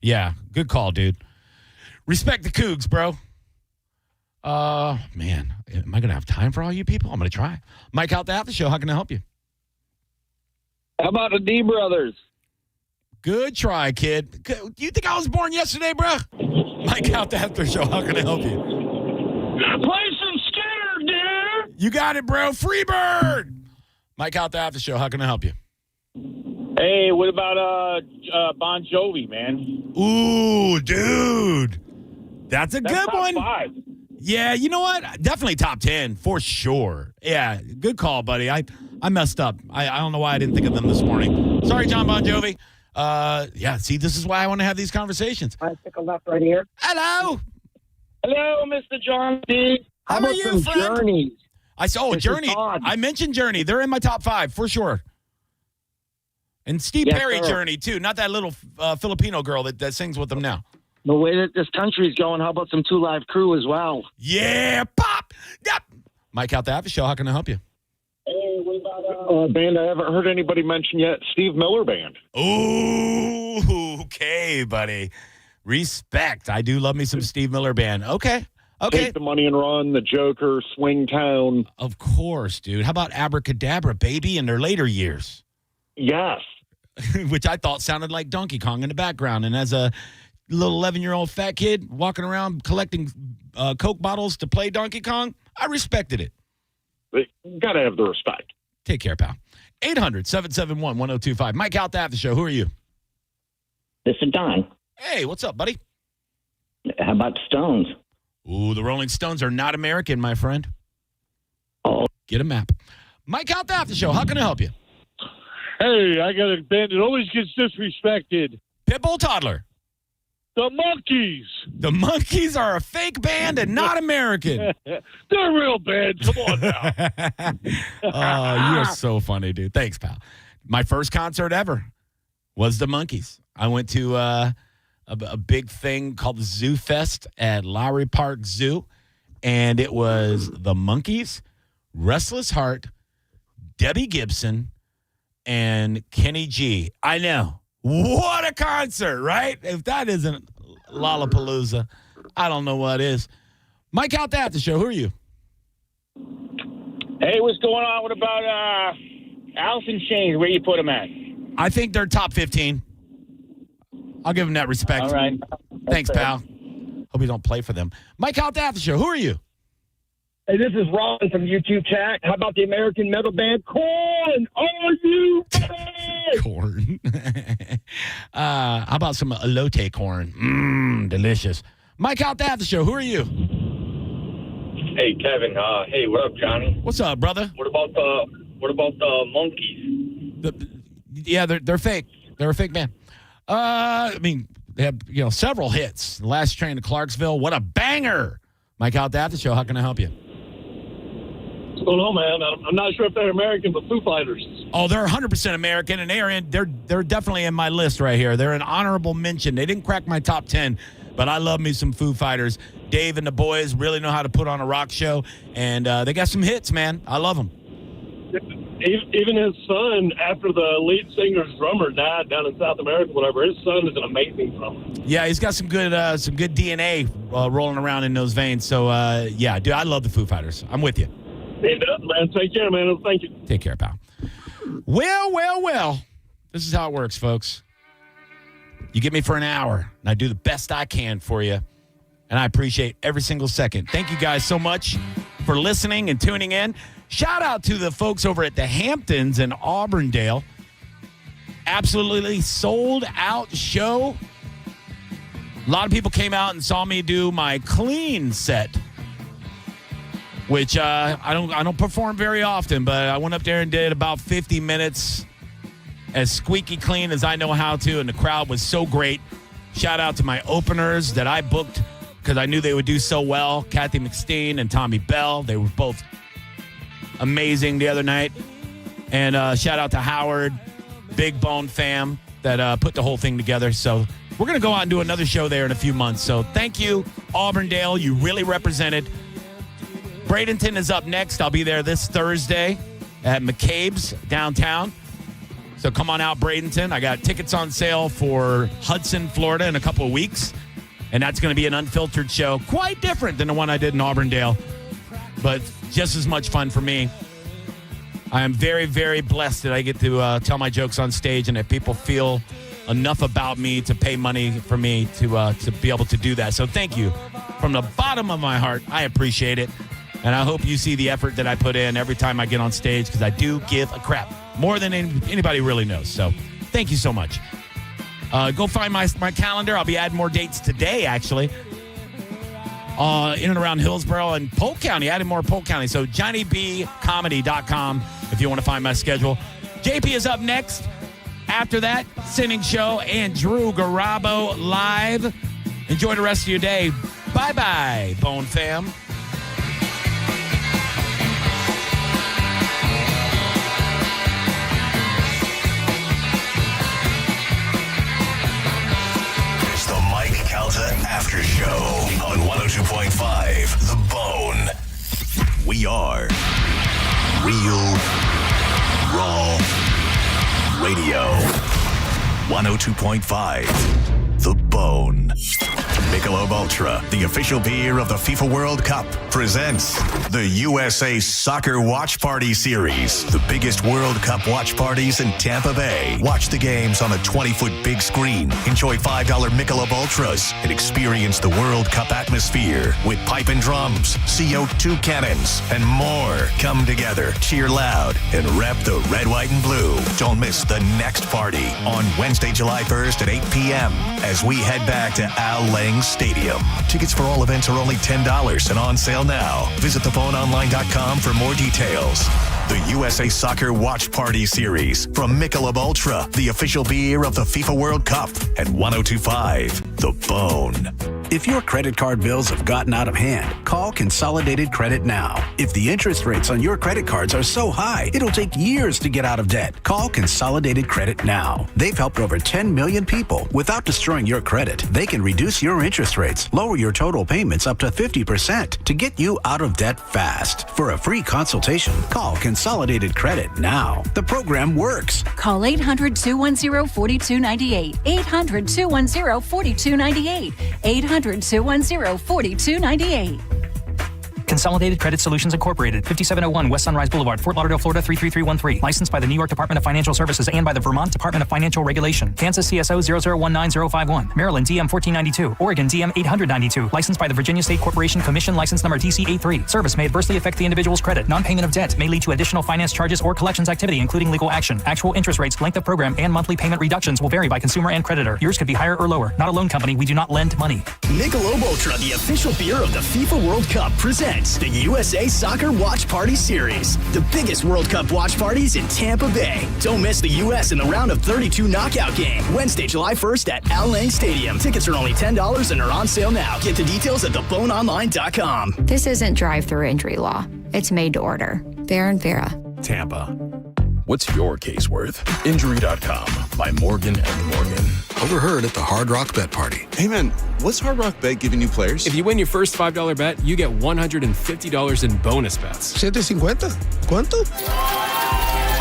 Yeah, good call, dude. Respect the Cougs, bro. Man, am I going to have time for all you people? I'm going to try. Mike Calta Aftershow, how can I help you? How about the D brothers? Good try, kid. Do you think I was born yesterday, bro? Mike Calta Aftershow. How can I help you? Play some Skinner, dude. You got it, bro. Freebird. Mike Calta Aftershow. How can I help you? Hey, what about Bon Jovi, man? Ooh, dude. That's a good top one. 5. Yeah, you know what? Definitely top 10 for sure. Yeah, good call, buddy. I messed up. I don't know why I didn't think of them this morning. Sorry, John Bon Jovi. Yeah, see, this is why I want to have these conversations. I took a left right here. Hello. Hello, Mr. John D. How about are you, some friend? Journeys? This is Journey. Todd. I mentioned Journey. They're in my top 5 for sure. And Steve Yes, Perry sir. Journey, too. Not that little Filipino girl that sings with them now. The way that this country's going, how about some 2 Live Crew as well? Yeah, pop. Yep. Mike Calta Aftershow. How can I help you? Hey, what about band I haven't heard anybody mention yet, Steve Miller Band. Ooh, okay, buddy. Respect. I do love me some Steve Miller Band. Okay. Take the Money and Run, The Joker, Swing Town. Of course, dude. How about Abracadabra, baby, in their later years? Yes. Which I thought sounded like Donkey Kong in the background. And as a little 11-year-old fat kid walking around collecting Coke bottles to play Donkey Kong, I respected it. Got to have the respect. Take care, pal. 800-771-1025. Mike Calta Aftershow. Who are you? This is Don. Hey, what's up, buddy? How about the Stones? Ooh, the Rolling Stones are not American, my friend. Oh. Get a map. Mike Calta Aftershow. How can I help you? Hey, I got a band that always gets disrespected. Pitbull Toddler. The Monkees. The Monkees are a fake band and not American. They're real band. Come on now. Oh, you're so funny, dude. Thanks, pal. My first concert ever was the Monkees. I went to a big thing called the Zoo Fest at Lowry Park Zoo, and it was the Monkees, Restless Heart, Debbie Gibson, and Kenny G. I know. What a concert, right? If that isn't Lollapalooza, I don't know what is. Mike Calta Aftershow, who are you? Hey, what's going on? What about Alice in Chains? Where you put them at? I think they're top 15. I'll give them that respect. All right. Thanks, pal. Hope you don't play for them. Mike Calta Aftershow, who are you? Hey, this is Ron from YouTube chat. How about the American metal band Korn? Are you ready? Corn. How about some elote corn? Delicious. Mike Calta Aftershow, who are you? Hey, Kevin. Hey, what up, Johnny? What's up, brother? What about the Monkees? Yeah, they're fake. They're a fake band. I mean, they have several hits. Last Train to Clarksville. What a banger! Mike Calta Aftershow. How can I help you? What's going on, man? I'm not sure if they're American, but Foo Fighters. Oh, they're 100% American, and they're definitely in my list right here. They're an honorable mention. They didn't crack my top 10, but I love me some Foo Fighters. Dave and the boys really know how to put on a rock show, and they got some hits, man. I love them. Even his son, after the lead singer's drummer died down in South America, whatever, his son is an amazing drummer. Yeah, he's got some good DNA rolling around in those veins. So, yeah, dude, I love the Foo Fighters. I'm with you. Hey, man, take care, man. Thank you. Take care, pal. Well. This is how it works, folks. You get me for an hour, and I do the best I can for you, and I appreciate every single second. Thank you guys so much for listening and tuning in. Shout out to the folks over at the Hamptons in Auburndale. Absolutely sold out show. A lot of people came out and saw me do my clean set, which I don't perform very often, but I went up there and did about 50 minutes as squeaky clean as I know how to, and the crowd was so great. Shout out to my openers that I booked because I knew they would do so well. Kathy McSteen and Tommy Bell. They were both amazing the other night. And shout out to Howard, Big Bone fam that put the whole thing together. So we're going to go out and do another show there in a few months. So thank you, Auburndale. You really represented. Bradenton is up next. I'll be there this Thursday at McCabe's downtown. So come on out, Bradenton. I got tickets on sale for Hudson, Florida in a couple of weeks. And that's going to be an unfiltered show. Quite different than the one I did in Auburndale, but just as much fun for me. I am very, very blessed that I get to tell my jokes on stage and that people feel enough about me to pay money for me to be able to do that. So thank you from the bottom of my heart. I appreciate it. And I hope you see the effort that I put in every time I get on stage, because I do give a crap more than anybody really knows. So thank you so much. Go find my calendar. I'll be adding more dates today, actually. In and around Hillsborough and Polk County, adding more Polk County. So JohnnyBComedy.com if you want to find my schedule. JP is up next. After that, Sinning Show and Drew Garabo live. Enjoy the rest of your day. Bye-bye, Bone Fam. It's the Mike Calta Aftershow on 102.5 The Bone. We are Real Raw Radio. 102.5 The Bone. Michelob Ultra, the official beer of the FIFA World Cup, presents the USA Soccer Watch Party Series. The biggest World Cup watch parties in Tampa Bay. Watch the games on a 20-foot big screen. Enjoy $5 Michelob Ultras and experience the World Cup atmosphere with pipe and drums, CO2 cannons, and more. Come together, cheer loud, and rep the red, white, and blue. Don't miss the next party on Wednesday, July 1st at 8 p.m. as we head back to Al Lang Stadium. Tickets for all events are only $10 and on sale now. Visit theboneonline.com for more details. The USA Soccer Watch Party Series from Michelob Ultra, the official beer of the FIFA World Cup, and 102.5 The Bone. If your credit card bills have gotten out of hand, call Consolidated Credit now. If the interest rates on your credit cards are so high, it'll take years to get out of debt. Call Consolidated Credit now. They've helped over 10 million people without destroying your credit. They can reduce your interest rates, lower your total payments up to 50% to get you out of debt fast. For a free consultation, call Consolidated Credit now. The program works. Call 800-210-4298. 800-210-4298. 800-210-4298. Consolidated Credit Solutions Incorporated, 5701 West Sunrise Boulevard, Fort Lauderdale, Florida 33313. Licensed by the New York Department of Financial Services and by the Vermont Department of Financial Regulation. Kansas CSO 0019051. Maryland DM 1492. Oregon DM 892. Licensed by the Virginia State Corporation Commission, license number DC83. Service may adversely affect the individual's credit. Non-payment of debt may lead to additional finance charges or collections activity, including legal action. Actual interest rates, length of program, and monthly payment reductions will vary by consumer and creditor. Yours could be higher or lower. Not a loan company. We do not lend money. Michelob Ultra, the official beer of the FIFA World Cup, presents the USA Soccer Watch Party Series. The biggest World Cup watch parties in Tampa Bay. Don't miss the U.S. in the round of 32 knockout game. Wednesday, July 1st at Al Lang Stadium. Tickets are only $10 and are on sale now. Get the details at theboneonline.com. This isn't drive-through injury law. It's made to order. Vera & Vera. Tampa. What's your case worth? Injury.com by Morgan & Morgan. Overheard at the Hard Rock Bet Party. Hey man, what's Hard Rock Bet giving new players? If you win your first $5 bet, you get $150 in bonus bets. $750? ¿Cuánto?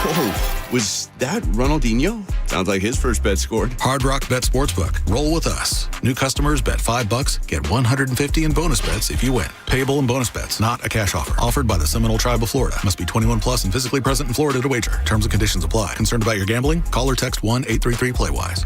Oh, was that Ronaldinho? Sounds like his first bet scored. Hard Rock Bet Sportsbook. Roll with us. New customers bet $5, get $150 in bonus bets if you win. Payable in bonus bets, not a cash offer. Offered by the Seminole Tribe of Florida. Must be 21 plus and physically present in Florida to wager. Terms and conditions apply. Concerned about your gambling? Call or text 1-833-PLAY-WISE.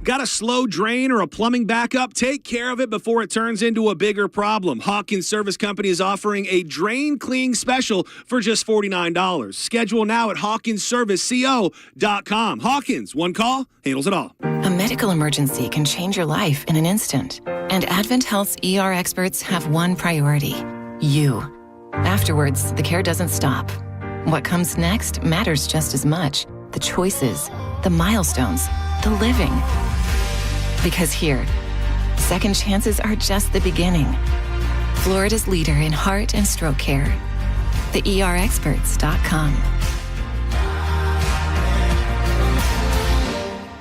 Got a slow drain or a plumbing backup? Take care of it before it turns into a bigger problem. Hawkins Service Company is offering a drain cleaning special for just $49. Schedule now at hawkinsserviceco.com. Hawkins, one call, handles it all. A medical emergency can change your life in an instant. And Advent Health's ER experts have one priority: you. Afterwards, the care doesn't stop. What comes next matters just as much. The choices, the milestones, the living. Because here, second chances are just the beginning. Florida's leader in heart and stroke care. TheERexperts.com.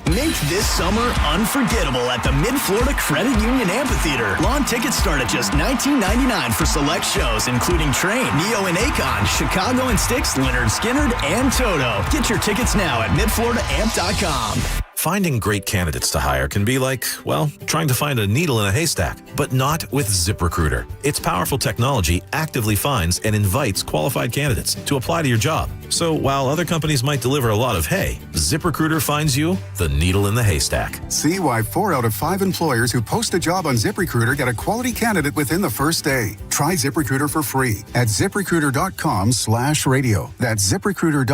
Make this summer unforgettable at the Mid-Florida Credit Union Amphitheater. Lawn tickets start at just $19.99 for select shows, including Train, Neo and Akon, Chicago and Styx, Leonard Skinner, and Toto. Get your tickets now at midfloridaamp.com. Finding great candidates to hire can be like, well, trying to find a needle in a haystack, but not with ZipRecruiter. Its powerful technology actively finds and invites qualified candidates to apply to your job. So while other companies might deliver a lot of hay, ZipRecruiter finds you the needle in the haystack. See why 4 out of 5 employers who post a job on ZipRecruiter get a quality candidate within the first day. Try ZipRecruiter for free at ZipRecruiter.com/radio. That's ZipRecruiter.com.